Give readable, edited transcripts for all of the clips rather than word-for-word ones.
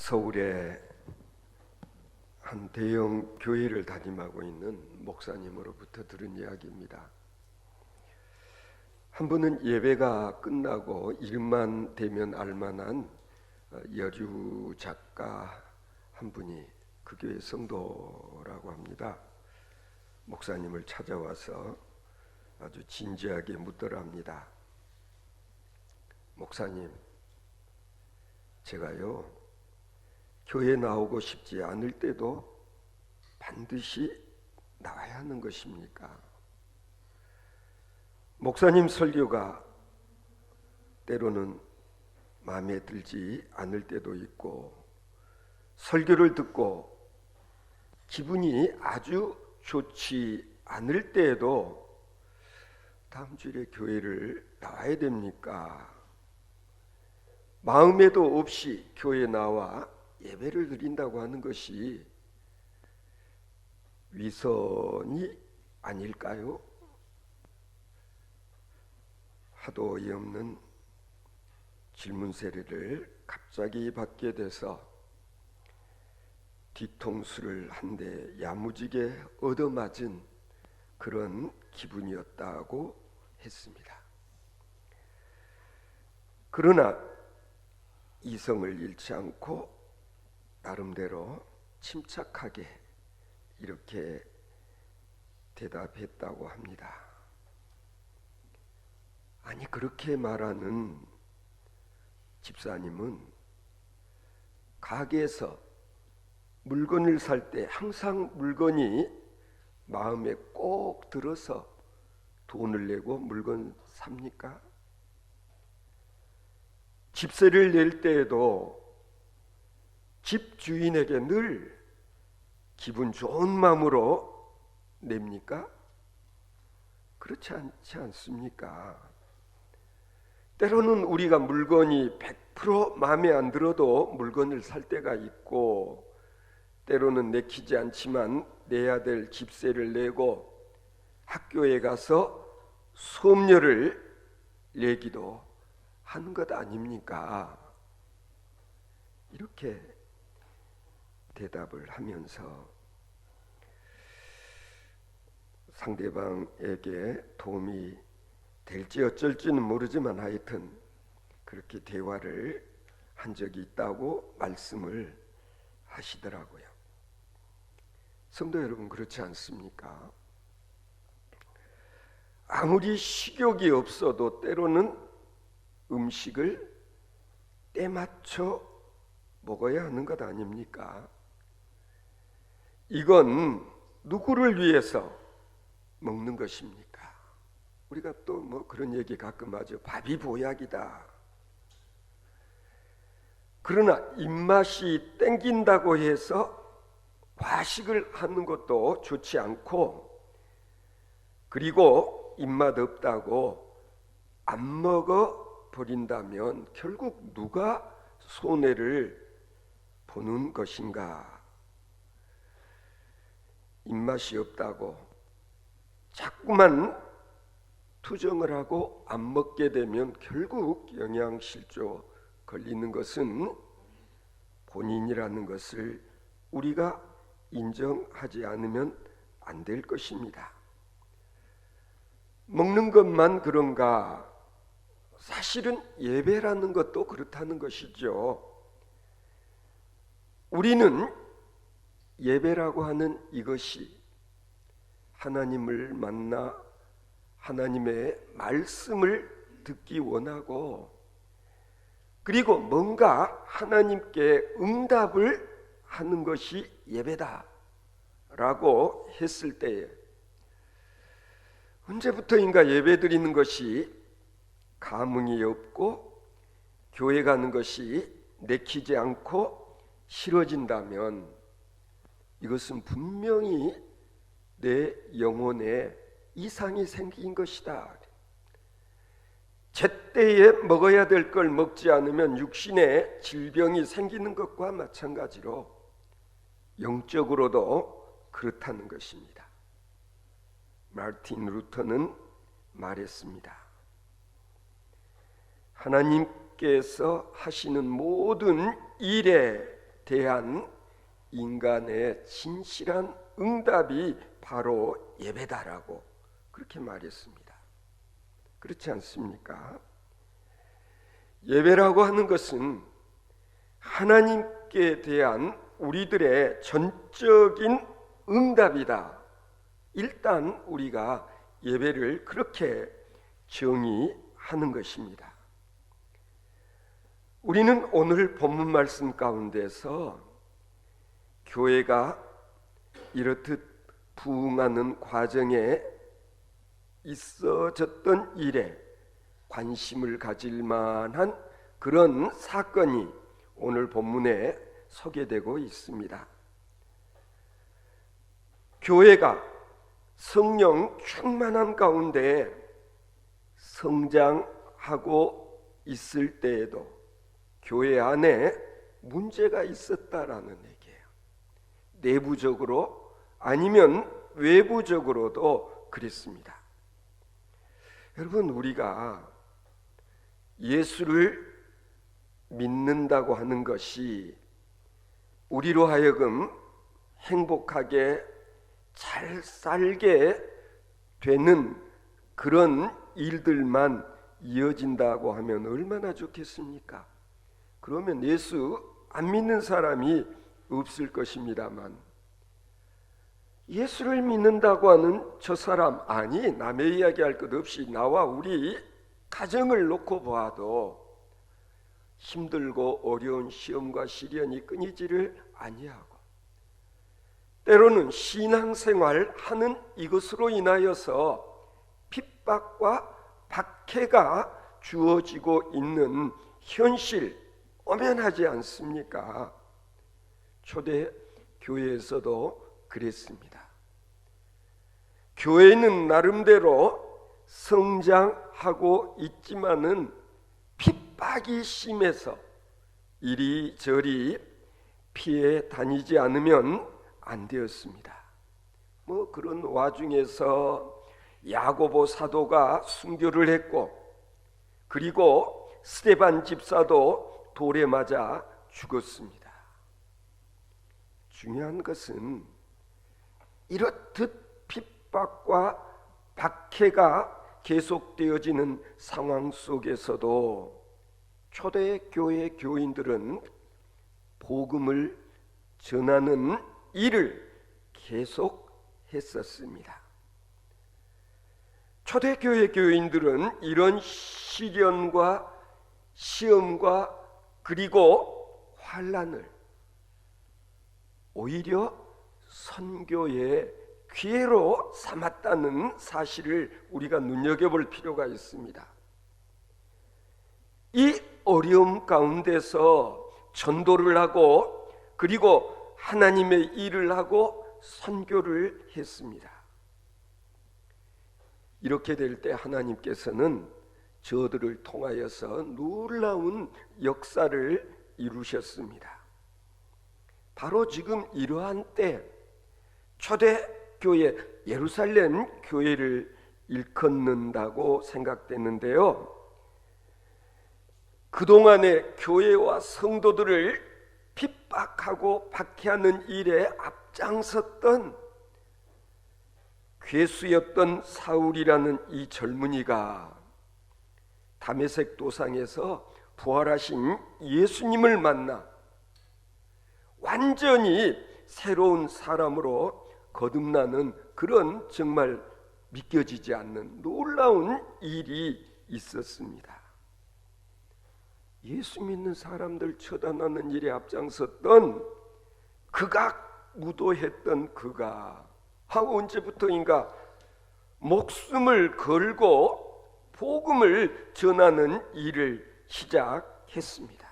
서울의 한 대형 교회를 담임하고 있는 목사님으로부터 들은 이야기입니다. 한 분은 예배가 끝나고 일만 되면 알만한 여류 작가 한 분이 그 교회 성도라고 합니다. 목사님을 찾아와서 아주 진지하게 묻더랍니다. 목사님, 제가요 교회 나오고 싶지 않을 때도 반드시 나와야 하는 것입니까? 목사님 설교가 때로는 마음에 들지 않을 때도 있고, 설교를 듣고 기분이 아주 좋지 않을 때에도 다음 주일에 교회를 나와야 됩니까? 마음에도 없이 교회에 나와 예배를 드린다고 하는 것이 위선이 아닐까요? 하도 어이없는 질문 세례를 갑자기 받게 돼서 뒤통수를 한 대 야무지게 얻어맞은 그런 기분이었다고 했습니다. 그러나 이성을 잃지 않고 나름대로 침착하게 이렇게 대답했다고 합니다. 아니, 그렇게 말하는 집사님은 가게에서 물건을 살 때 항상 물건이 마음에 꼭 들어서 돈을 내고 물건 삽니까? 집세를 낼 때에도 집 주인에게 늘 기분 좋은 마음으로 냅니까? 그렇지 않지 않습니까? 때로는 우리가 물건이 100% 마음에 안 들어도 물건을 살 때가 있고, 때로는 내키지 않지만 내야 될 집세를 내고 학교에 가서 수업료를 내기도 하는 것 아닙니까? 이렇게 대답을 하면서 상대방에게 도움이 될지 어쩔지는 모르지만 하여튼 그렇게 대화를 한 적이 있다고 말씀을 하시더라고요. 성도 여러분, 그렇지 않습니까? 아무리 식욕이 없어도 때로는 음식을 때 맞춰 먹어야 하는 것 아닙니까? 이건 누구를 위해서 먹는 것입니까? 우리가 또 뭐 그런 얘기 가끔 하죠. 밥이 보약이다. 그러나 입맛이 땡긴다고 해서 과식을 하는 것도 좋지 않고, 그리고 입맛 없다고 안 먹어 버린다면 결국 누가 손해를 보는 것인가? 입맛이 없다고 자꾸만 투정을 하고 안 먹게 되면 결국 영양실조 걸리는 것은 본인이라는 것을 우리가 인정하지 않으면 안 될 것입니다. 먹는 것만 그런가? 사실은 예배라는 것도 그렇다는 것이죠. 우리는 예배라고 하는 이것이 하나님을 만나 하나님의 말씀을 듣기 원하고, 그리고 뭔가 하나님께 응답을 하는 것이 예배다라고 했을 때에, 언제부터인가 예배 드리는 것이 감흥이 없고 교회 가는 것이 내키지 않고 싫어진다면 이것은 분명히 내 영혼에 이상이 생긴 것이다. 제때에 먹어야 될 걸 먹지 않으면 육신에 질병이 생기는 것과 마찬가지로 영적으로도 그렇다는 것입니다. 마르틴 루터는 말했습니다. 하나님께서 하시는 모든 일에 대한 인간의 진실한 응답이 바로 예배다라고 그렇게 말했습니다. 그렇지 않습니까? 예배라고 하는 것은 하나님께 대한 우리들의 전적인 응답이다. 일단 우리가 예배를 그렇게 정의하는 것입니다. 우리는 오늘 본문 말씀 가운데서 교회가 이렇듯 부흥하는 과정에 있어졌던 일에 관심을 가질 만한 그런 사건이 오늘 본문에 소개되고 있습니다. 교회가 성령 충만한 가운데 성장하고 있을 때에도 교회 안에 문제가 있었다라는 얘기예요. 내부적으로 아니면 외부적으로도 그랬습니다. 여러분, 우리가 예수를 믿는다고 하는 것이 우리로 하여금 행복하게 잘 살게 되는 그런 일들만 이어진다고 하면 얼마나 좋겠습니까? 그러면 예수 안 믿는 사람이 없을 것입니다만, 예수를 믿는다고 하는 저 사람, 아니 남의 이야기할 것 없이 나와 우리 가정을 놓고 봐도 힘들고 어려운 시험과 시련이 끊이지를 아니하고, 때로는 신앙생활 하는 이것으로 인하여서 핍박과 박해가 주어지고 있는 현실 엄연하지 않습니까? 초대 교회에서도 그랬습니다. 교회는 나름대로 성장하고 있지만은 핍박이 심해서 이리저리 피해 다니지 않으면 안 되었습니다. 그런 와중에서 야고보 사도가 순교를 했고, 그리고 스데반 집사도 돌에 맞아 죽었습니다. 중요한 것은 이렇듯 핍박과 박해가 계속되어지는 상황 속에서도 초대교회 교인들은 복음을 전하는 일을 계속했었습니다. 초대교회 교인들은 이런 시련과 시험과 그리고 환난을 오히려 선교의 기회로 삼았다는 사실을 우리가 눈여겨볼 필요가 있습니다. 이 어려움 가운데서 전도를 하고 그리고 하나님의 일을 하고 선교를 했습니다. 이렇게 될 때 하나님께서는 저들을 통하여서 놀라운 역사를 이루셨습니다. 바로 지금 이러한 때 초대교회 예루살렘 교회를 일컫는다고 생각되는데요, 그동안의 교회와 성도들을 핍박하고 박해하는 일에 앞장섰던 괴수였던 사울이라는 이 젊은이가 다메섹 도상에서 부활하신 예수님을 만나 완전히 새로운 사람으로 거듭나는 그런 정말 믿겨지지 않는 놀라운 일이 있었습니다. 예수 믿는 사람들 처단하는 일에 앞장섰던 극악무도했던 그가 언제부터인가 목숨을 걸고 복음을 전하는 일을 시작했습니다.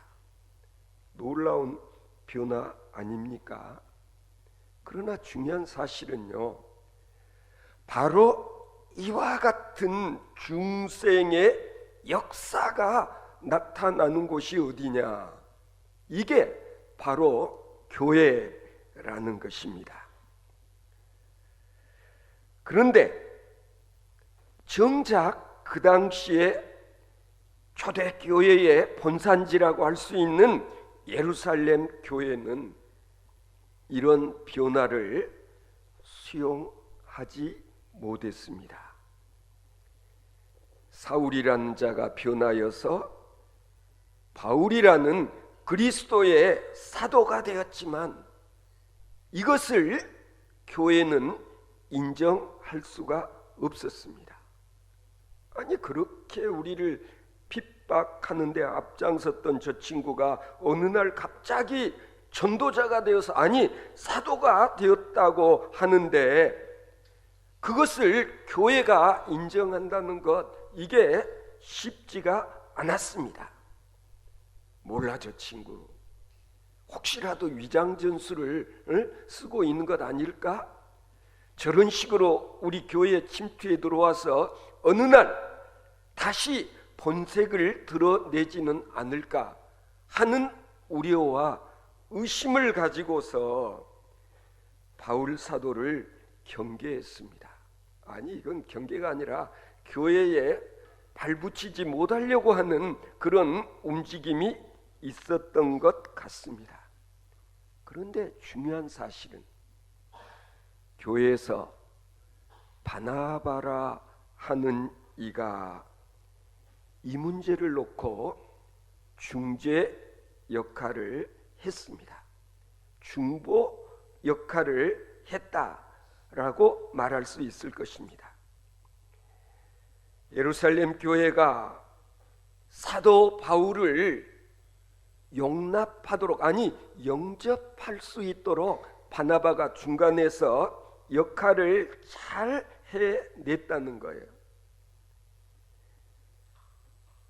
놀라운 변화 아닙니까? 그러나 중요한 사실은요, 바로 이와 같은 중생의 역사가 나타나는 곳이 어디냐? 이게 바로 교회라는 것입니다. 그런데 정작 그 당시에 초대교회의 본산지라고 할 수 있는 예루살렘 교회는 이런 변화를 수용하지 못했습니다. 사울이라는 자가 변하여서 바울이라는 그리스도의 사도가 되었지만 이것을 교회는 인정할 수가 없었습니다. 아니, 그렇게 우리를 핍박하는데 앞장섰던 저 친구가 어느 날 갑자기 전도자가 되어서, 아니 사도가 되었다고 하는데 그것을 교회가 인정한다는 것, 이게 쉽지가 않았습니다. 몰라, 저 친구 혹시라도 위장전술을 쓰고 있는 것 아닐까? 저런 식으로 우리 교회에 침투해 들어와서 어느 날 다시 본색을 드러내지는 않을까 하는 우려와 의심을 가지고서 바울 사도를 경계했습니다. 아니, 이건 경계가 아니라 교회에 발붙이지 못하려고 하는 그런 움직임이 있었던 것 같습니다. 그런데 중요한 사실은 교회에서 바나바라 하는 이가 이 문제를 놓고 중재 역할을 했습니다. 중보 역할을 했다라고 말할 수 있을 것입니다. 예루살렘 교회가 사도 바울을 용납하도록, 아니 영접할 수 있도록 바나바가 중간에서 역할을 잘 해냈다는 거예요.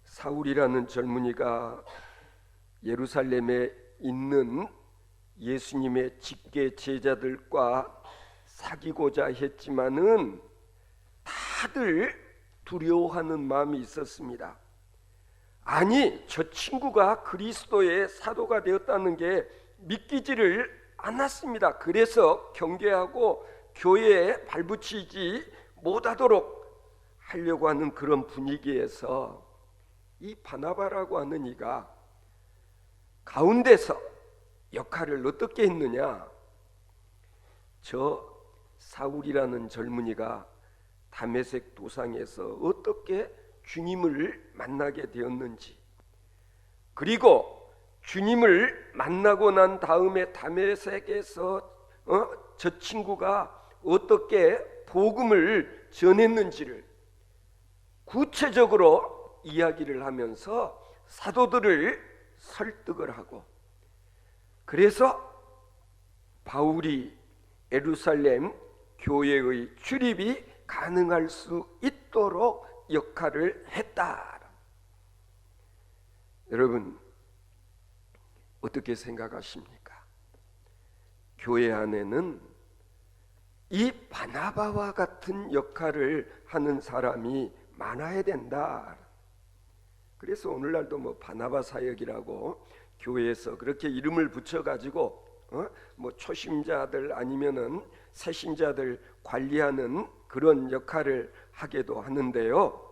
사울이라는 젊은이가 예루살렘에 있는 예수님의 직계 제자들과 사귀고자 했지만은 다들 두려워하는 마음이 있었습니다. 아니, 저 친구가 그리스도의 사도가 되었다는 게 믿기지를 않았습니다. 그래서 경계하고 교회에 발붙이지 못하도록 하려고 하는 그런 분위기에서 이 바나바라고 하는 이가 가운데서 역할을 어떻게 했느냐? 저 사울이라는 젊은이가 다메섹 도상에서 어떻게 주님을 만나게 되었는지, 그리고 주님을 만나고 난 다음에 다메섹에서 저 친구가 어떻게 복음을 전했는지를 구체적으로 이야기를 하면서 사도들을 설득을 하고, 그래서 바울이 예루살렘 교회의 출입이 가능할 수 있도록 역할을 했다. 여러분, 어떻게 생각하십니까? 교회 안에는 이 바나바와 같은 역할을 하는 사람이 많아야 된다. 그래서 오늘날도 뭐 바나바 사역이라고 교회에서 그렇게 이름을 붙여가지고 뭐 초심자들 아니면은 새신자들 관리하는 그런 역할을 하기도 하는데요.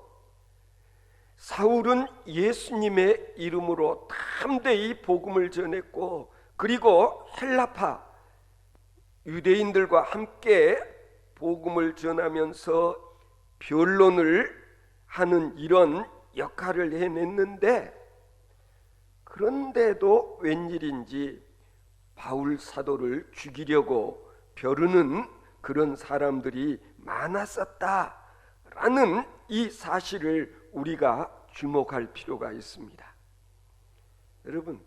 사울은 예수님의 이름으로 담대히 복음을 전했고, 그리고 헬라파 유대인들과 함께 복음을 전하면서 변론을 하는 이런 역할을 해냈는데, 그런데도 웬일인지 바울 사도를 죽이려고 벼르는 그런 사람들이 많았었다라는 이 사실을 우리가 주목할 필요가 있습니다. 여러분,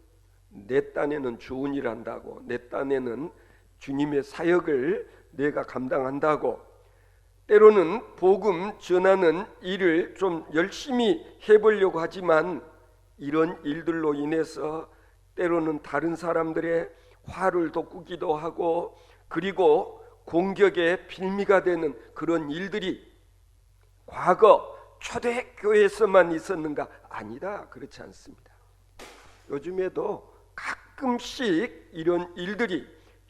내 딴에는 좋은 일 한다고, 내 딴에는 주님의 사역을 내가 감당한다고, 때로는 복음 전하는 일을 좀 열심히 해보려고 하지만 이런 일들로 인해서 때로는 다른 사람들의 화를 돋구기도 하고, 그리고 공격의 빌미가 되는 그런 일들이 과거 초대교회에서만 있었는가? 아니다, 그렇지 않습니다. 요즘에도 가끔씩 이런 일들이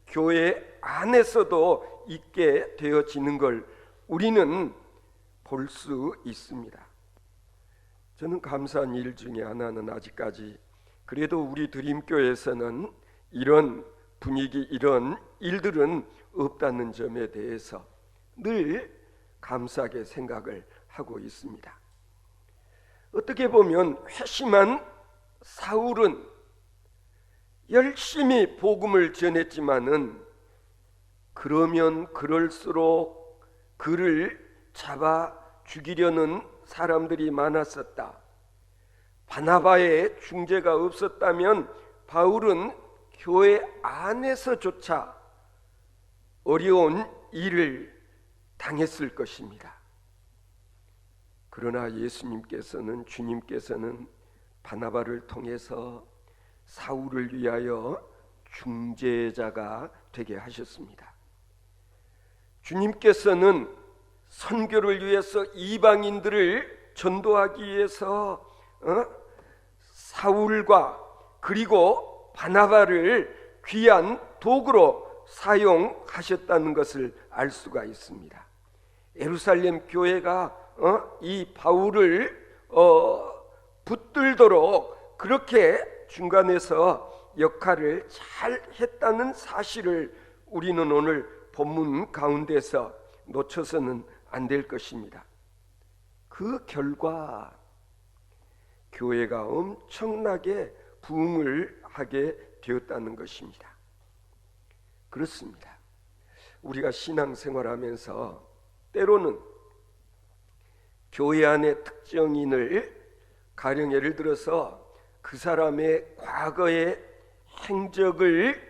교회 안에서도 있게 되어지는 걸 우리는 볼 수 있습니다. 저는 감사한 일 중에 하나는 아직까지 그래도 우리 드림교회에서는 이런 분위기, 이런 일들은 없다는 점에 대해서 늘 감사하게 생각을 하고 있습니다. 어떻게 보면 회심한 사울은 열심히 복음을 전했지만은 그러면 그럴수록 그를 잡아 죽이려는 사람들이 많았었다. 바나바의 중재가 없었다면 바울은 교회 안에서조차 어려운 일을 당했을 것입니다. 그러나 예수님께서는, 주님께서는 바나바를 통해서 사울을 위하여 중재자가 되게 하셨습니다. 주님께서는 선교를 위해서 이방인들을 전도하기 위해서 사울과 그리고 바나바를 귀한 도구로 사용하셨다는 것을 알 수가 있습니다. 예루살렘 교회가 이 바울을 붙들도록 그렇게 중간에서 역할을 잘 했다는 사실을 우리는 오늘 본문 가운데서 놓쳐서는 안 될 것입니다. 그 결과 교회가 엄청나게 부흥을 하게 되었다는 것입니다. 그렇습니다. 우리가 신앙생활하면서 때로는 교회 안의 특정인을, 가령 예를 들어서 그 사람의 과거의 행적을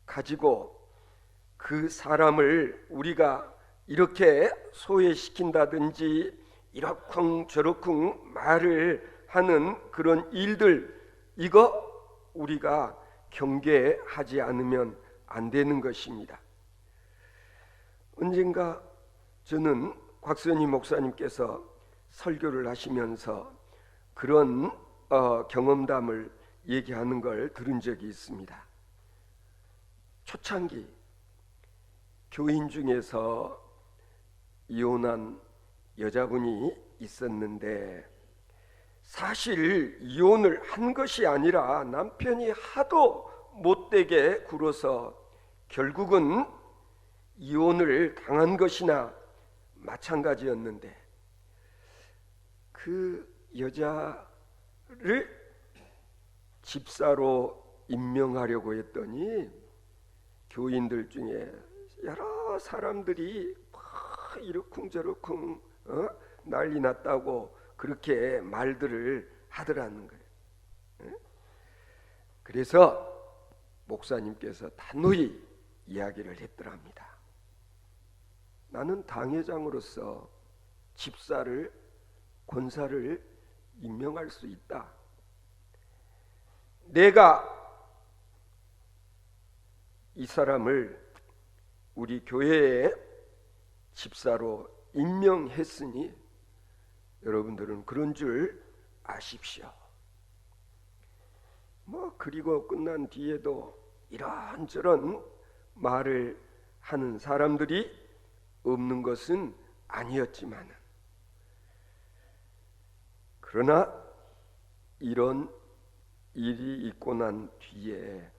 가지고 그 사람을 우리가 이렇게 소외시킨다든지 이러쿵 저러쿵 말을 하는 그런 일들, 이거 우리가 경계하지 않으면 안 되는 것입니다. 언젠가 저는 곽선희 목사님께서 설교를 하시면서 그런 경험담을 얘기하는 걸 들은 적이 있습니다. 초창기 교인 중에서 이혼한 여자분이 있었는데 사실 이혼을 한 것이 아니라 남편이 하도 못되게 굴어서 결국은 이혼을 당한 것이나 마찬가지였는데 그 여자를 집사로 임명하려고 했더니 교인들 중에 여러 사람들이 막 이러쿵저러쿵 난리 났다고 그렇게 말들을 하더라는 거예요. 그래서 목사님께서 단호히 이야기를 했더랍니다. 나는 당회장으로서 집사를, 권사를 임명할 수 있다. 내가 이 사람을 우리 교회의 집사로 임명했으니 여러분들은 그런 줄 아십시오. 그리고 끝난 뒤에도 이런저런 말을 하는 사람들이 없는 것은 아니었지만, 그러나 이런 일이 있고 난 뒤에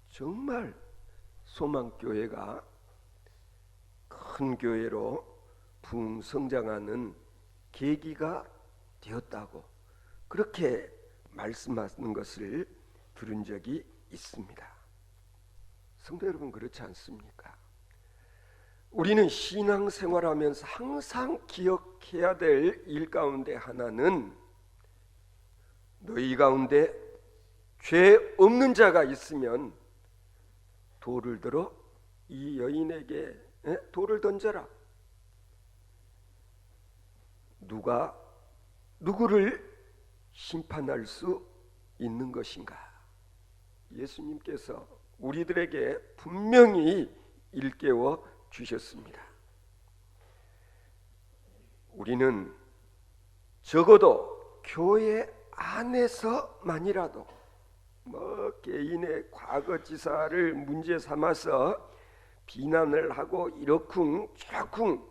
정말 소망교회가 큰 교회로 부흥 성장하는 계기가 되었다고 그렇게 말씀하는 것을 들은 적이 있습니다. 성도 여러분, 그렇지 않습니까? 우리는 신앙생활하면서 항상 기억해야 될 일 가운데 하나는 너희 가운데 죄 없는 자가 있으면 돌을 들어 이 여인에게 돌을 던져라. 누가 누구를 심판할 수 있는 것인가? 예수님께서 우리들에게 분명히 일깨워 주셨습니다. 우리는 적어도 교회 안에서만이라도 개인의 과거지사를 문제 삼아서 비난을 하고 이러쿵 저러쿵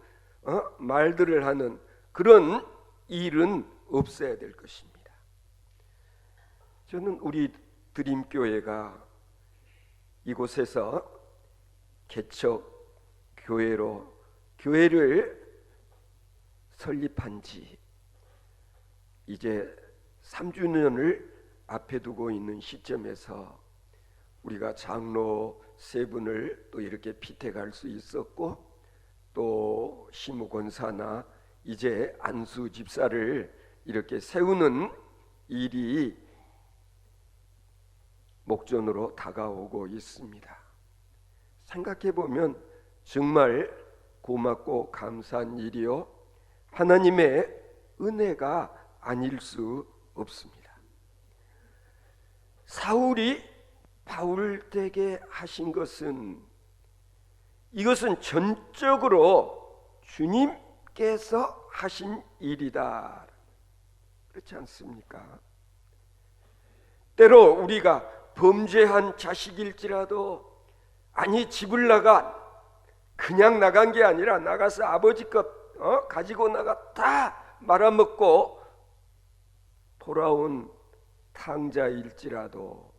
말들을 하는 그런 일은 없어야 될 것입니다. 저는 우리 드림교회가 이곳에서 개척 교회로 교회를 설립한 지 이제 3주년을 앞에 두고 있는 시점에서 우리가 장로 세 분을 또 이렇게 피택할 수 있었고, 또 시무 권사나 이제 안수 집사를 이렇게 세우는 일이 목전으로 다가오고 있습니다. 생각해 보면 정말 고맙고 감사한 일이요, 하나님의 은혜가 아닐 수 없습니다. 사울이 바울 되게 하신 것은, 이것은 전적으로 주님께서 하신 일이다, 그렇지 않습니까? 때로 우리가 범죄한 자식일지라도, 아니 집을 그냥 나간 게 아니라 나가서 아버지 것 가지고 나가 다 말아먹고 돌아온 탕자일지라도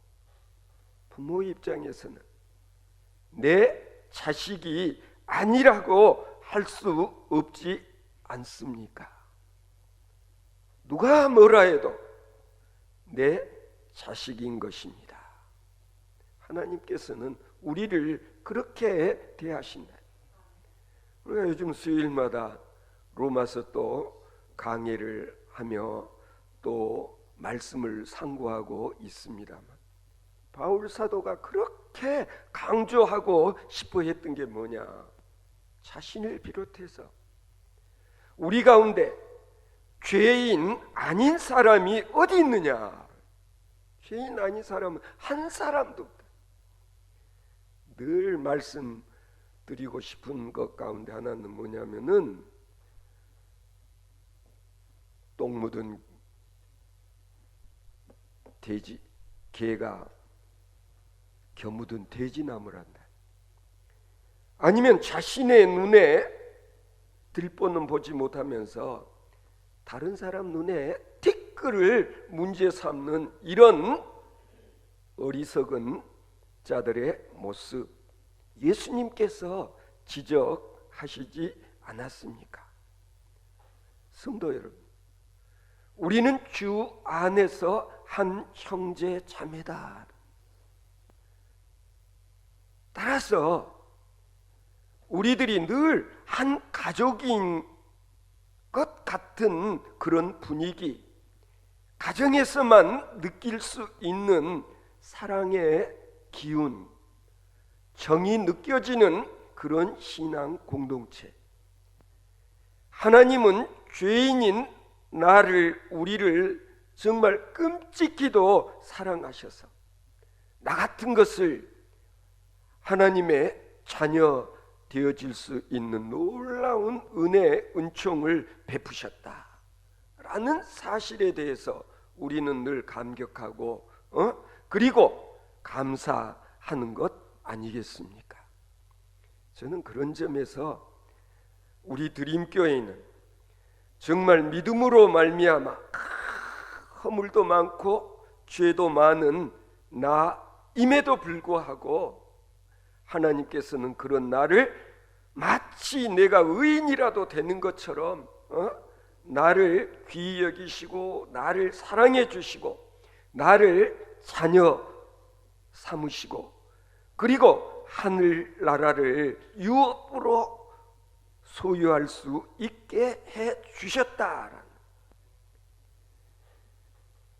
부모 입장에서는 내 자식이 아니라고 할 수 없지 않습니까? 누가 뭐라 해도 내 자식인 것입니다. 하나님께서는 우리를 그렇게 대하신다. 우리가 요즘 수요일마다 로마서 또 강의를 하며 또 말씀을 상고하고 있습니다만, 바울 사도가 그렇게 강조하고 싶어 했던 게 뭐냐? 자신을 비롯해서 우리 가운데 죄인 아닌 사람이 어디 있느냐? 죄인 아닌 사람은 한 사람도 없다. 늘 말씀드리고 싶은 것 가운데 하나는 뭐냐면은, 똥 묻은 돼지, 개가 겨 묻은 돼지나무란다. 아니면 자신의 눈에 들보는 보지 못하면서 다른 사람 눈에 티끌을 문제 삼는 이런 어리석은 자들의 모습, 예수님께서 지적하시지 않았습니까? 성도 여러분, 우리는 주 안에서 한 형제 자매다. 따라서 우리들이 늘 한 가족인 것 같은 그런 분위기, 가정에서만 느낄 수 있는 사랑의 기운, 정이 느껴지는 그런 신앙 공동체. 하나님은 죄인인 우리를 정말 끔찍히도 사랑하셔서 나 같은 것을 하나님의 자녀 되어질 수 있는 놀라운 은혜의 은총을 베푸셨다라는 사실에 대해서 우리는 늘 감격하고 그리고 감사하는 것 아니겠습니까? 저는 그런 점에서 우리 드림교회는 정말 믿음으로 말미암아 허물도 많고 죄도 많은 나임에도 불구하고 하나님께서는 그런 나를 마치 내가 의인이라도 되는 것처럼 나를 귀히 여기시고 나를 사랑해 주시고 나를 자녀 삼으시고, 그리고 하늘나라를 유업으로 소유할 수 있게 해 주셨다라는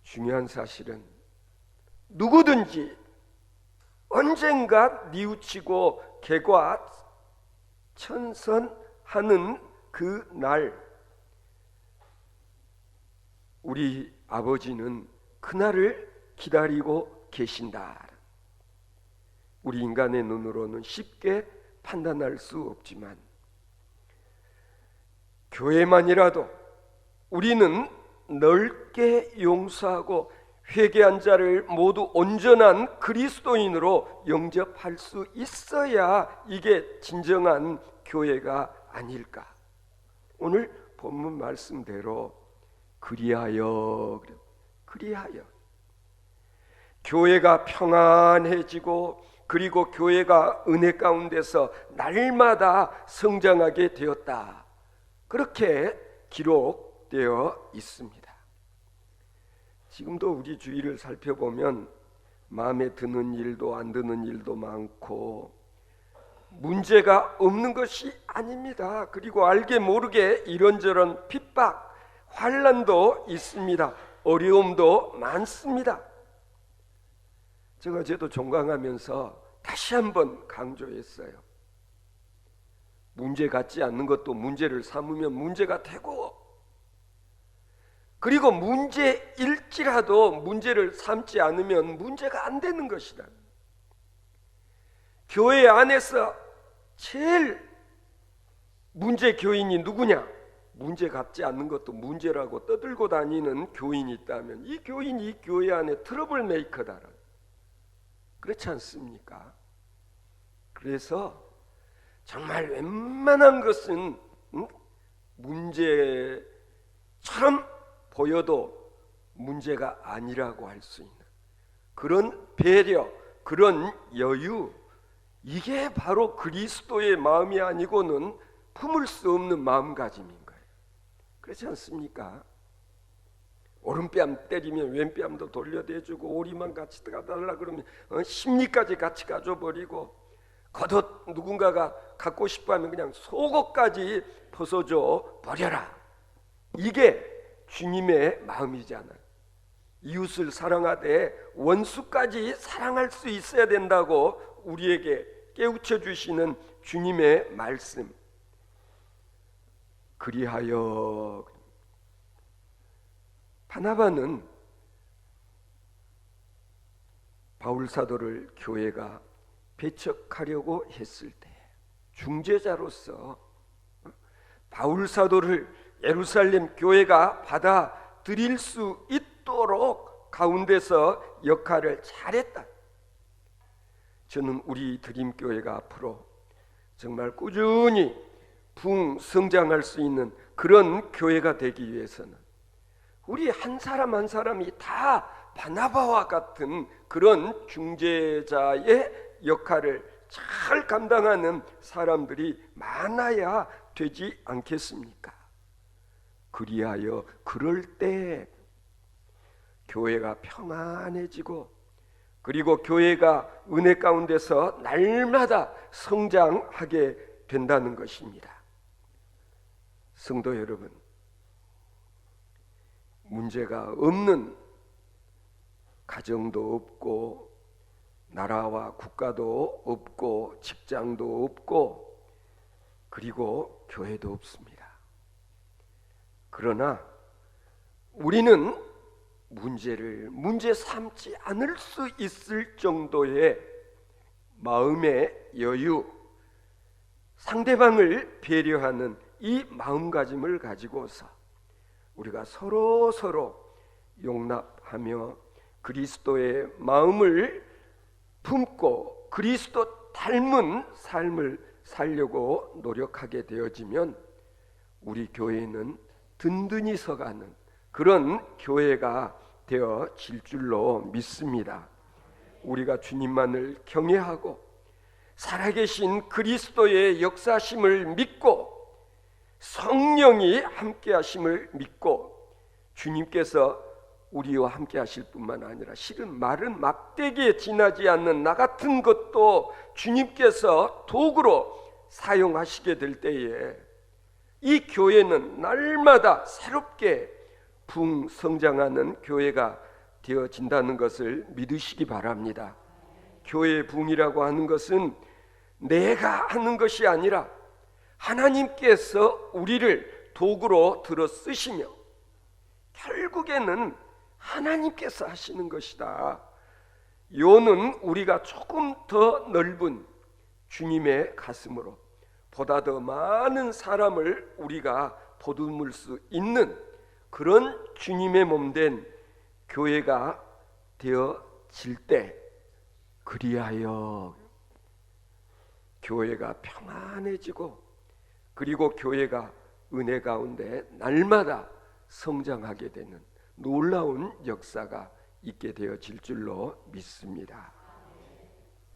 중요한 사실은, 누구든지 언젠가 뉘우치고 개과천선하는 그 날, 우리 아버지는 그날을 기다리고 계신다. 우리 인간의 눈으로는 쉽게 판단할 수 없지만 교회만이라도 우리는 넓게 용서하고 회개한 자를 모두 온전한 그리스도인으로 영접할 수 있어야 이게 진정한 교회가 아닐까. 오늘 본문 말씀대로 그리하여 교회가 평안해지고 그리고 교회가 은혜 가운데서 날마다 성장하게 되었다. 그렇게 기록되어 있습니다. 지금도 우리 주위를 살펴보면 마음에 드는 일도 안 드는 일도 많고 문제가 없는 것이 아닙니다. 그리고 알게 모르게 이런저런 핍박, 환난도 있습니다. 어려움도 많습니다. 제가 저도 종강하면서 다시 한번 강조했어요. 문제 같지 않는 것도 문제를 삼으면 문제가 되고, 그리고 문제일지라도 문제를 삼지 않으면 문제가 안 되는 것이다. 교회 안에서 제일 문제 교인이 누구냐? 문제 같지 않는 것도 문제라고 떠들고 다니는 교인이 있다면 이 교인이 이 교회 안에 트러블 메이커다. 그렇지 않습니까? 그래서 정말 웬만한 것은 문제처럼 보여도 문제가 아니라고 할 수 있는 그런 배려, 그런 여유, 이게 바로 그리스도의 마음이 아니고는 품을 수 없는 마음가짐인 거예요. 그렇지 않습니까? 오른뺨 때리면 왼뺨도 돌려대주고, 오리만 같이 가달라 그러면 심리까지 같이 가져버리고, 겉옷 누군가가 갖고 싶어하면 그냥 속옷까지 벗어줘 버려라. 이게 주님의 마음이잖아요. 이웃을 사랑하되 원수까지 사랑할 수 있어야 된다고 우리에게 깨우쳐 주시는 주님의 말씀. 그리하여 바나바는 바울 사도를 교회가 배척하려고 했을 때 중재자로서 바울 사도를 예루살렘 교회가 받아들일 수 있도록 가운데서 역할을 잘했다. 저는 우리 드림교회가 앞으로 정말 꾸준히 성장할 수 있는 그런 교회가 되기 위해서는 우리 한 사람 한 사람이 다 바나바와 같은 그런 중재자의 역할을 잘 감당하는 사람들이 많아야 되지 않겠습니까? 그리하여 그럴 때 교회가 평안해지고, 그리고 교회가 은혜 가운데서 날마다 성장하게 된다는 것입니다. 성도 여러분, 문제가 없는 가정도 없고, 나라와 국가도 없고, 직장도 없고, 그리고 교회도 없습니다. 그러나 우리는 문제를 문제 삼지 않을 수 있을 정도의 마음의 여유, 상대방을 배려하는 이 마음가짐을 가지고서 우리가 서로 용납하며 그리스도의 마음을 품고 그리스도 닮은 삶을 살려고 노력하게 되어지면 우리 교회는 든든히 서가는 그런 교회가 되어질 줄로 믿습니다. 우리가 주님만을 경외하고 살아계신 그리스도의 역사심을 믿고 성령이 함께하심을 믿고 주님께서 우리와 함께하실 뿐만 아니라 실은 마른 막대기에 지나지 않는 나 같은 것도 주님께서 도구로 사용하시게 될 때에 이 교회는 날마다 새롭게 성장하는 교회가 되어진다는 것을 믿으시기 바랍니다. 교회의 붕이라고 하는 것은 내가 하는 것이 아니라 하나님께서 우리를 도구로 들어 쓰시며 결국에는 하나님께서 하시는 것이다. 요는 우리가 조금 더 넓은 주님의 가슴으로 보다 더 많은 사람을 우리가 보듬을 수 있는 그런 주님의 몸된 교회가 되어질 때, 그리하여 교회가 평안해지고 그리고 교회가 은혜 가운데 날마다 성장하게 되는 놀라운 역사가 있게 되어질 줄로 믿습니다.